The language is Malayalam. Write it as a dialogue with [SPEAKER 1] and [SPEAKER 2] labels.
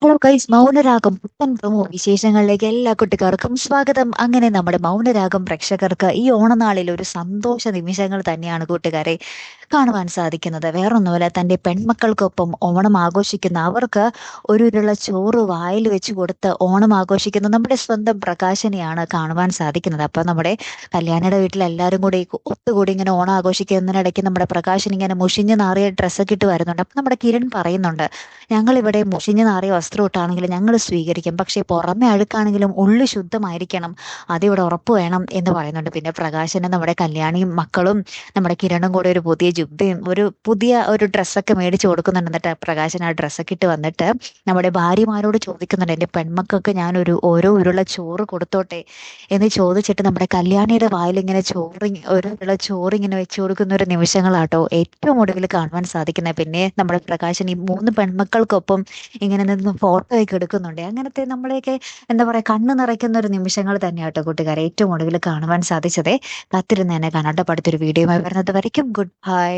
[SPEAKER 1] ഹലോ ഗൈസ്, മൗനരാഗം പുത്തൻ പ്രമോ വിശേഷങ്ങളിലേക്ക് എല്ലാ കുട്ടിക്കാർക്കും സ്വാഗതം. അങ്ങനെ നമ്മുടെ മൗനരാഗം പ്രേക്ഷകർക്ക് ഈ ഓണനാളിൽ ഒരു സന്തോഷ നിമിഷങ്ങൾ തന്നെയാണ് കൂട്ടുകാരെ കാണുവാൻ സാധിക്കുന്നത്. വേറൊന്നുമല്ല, തൻ്റെ പെൺമക്കൾക്കൊപ്പം ഓണം ആഘോഷിക്കുന്ന അവർക്ക് ഒരു ഉരുള ചോറ് വായിൽ വെച്ച് കൊടുത്ത് ഓണം ആഘോഷിക്കുന്ന നമ്മുടെ സ്വന്തം പ്രകാശനെയാണ് കാണുവാൻ സാധിക്കുന്നത്. അപ്പം നമ്മുടെ കല്യാണിയുടെ വീട്ടിൽ എല്ലാവരും കൂടി ഒത്തുകൂടി ഇങ്ങനെ ഓണം ആഘോഷിക്കുന്നതിനിടയ്ക്ക് നമ്മുടെ പ്രകാശൻ ഇങ്ങനെ മുഷിഞ്ഞ് നാറിയ ഡ്രസ്സൊക്കെ ഇട്ട് വരുന്നുണ്ട്. അപ്പം നമ്മുടെ കിരൺ പറയുന്നുണ്ട്, ഞങ്ങളിവിടെ മുഷിഞ്ഞു നാറിയ വസ്ത്രം ഇട്ടാണെങ്കിലും ഞങ്ങൾ സ്വീകരിക്കും, പക്ഷേ പുറമെ അഴുക്കാണെങ്കിലും ഉള്ളു ശുദ്ധമായിരിക്കണം, അതിവിടെ ഉറപ്പ് വേണം എന്ന് പറയുന്നുണ്ട്. പിന്നെ പ്രകാശന് നമ്മുടെ കല്യാണിയും മക്കളും നമ്മുടെ കിരണും കൂടെ ഒരു പുതിയ ജുബ്ബയും ഒരു ഡ്രസ്സൊക്കെ മേടിച്ച് കൊടുക്കുന്നുണ്ട്. എന്നിട്ട് പ്രകാശൻ ആ ഡ്രസ്സൊക്കെ ഇട്ട് വന്നിട്ട് നമ്മുടെ ഭാര്യമാരോട് ചോദിക്കുന്നുണ്ട്, എൻ്റെ പെൺമക്കൾക്ക് ഞാനൊരു ഓരോ ഉരുള ചോറ് കൊടുത്തോട്ടെ എന്ന് ചോദിച്ചിട്ട് നമ്മുടെ കല്യാണിയുടെ വായിൽ ഇങ്ങനെ ഒരു ഉരുള ചോറ് ഇങ്ങനെ വെച്ച് കൊടുക്കുന്ന ഒരു നിമിഷങ്ങളാട്ടോ ഏറ്റവും ഒടുവിൽ കാണുവാൻ സാധിക്കുന്നത്. പിന്നെ നമ്മുടെ പ്രകാശൻ ഈ 3 പെൺമക്കൾക്കൊപ്പം ഇങ്ങനെ നിന്ന് ഫോട്ടോ ഒക്കെ എടുക്കുന്നുണ്ട്. അങ്ങനത്തെ നമ്മളെയൊക്കെ എന്താ പറയാ, കണ്ണ് നിറയ്ക്കുന്ന ഒരു നിമിഷങ്ങൾ തന്നെയാട്ടോ കൂട്ടുകാരെ ഏറ്റവും ഒടുവിൽ കാണുവാൻ സാധിച്ചതേ. കാത്തിരുന്ന് തന്നെ കാണാട്ടോ. അടുത്തൊരു വീഡിയോയുമായി വരുന്നത് വരയ്ക്കും ഗുഡ് ബൈ.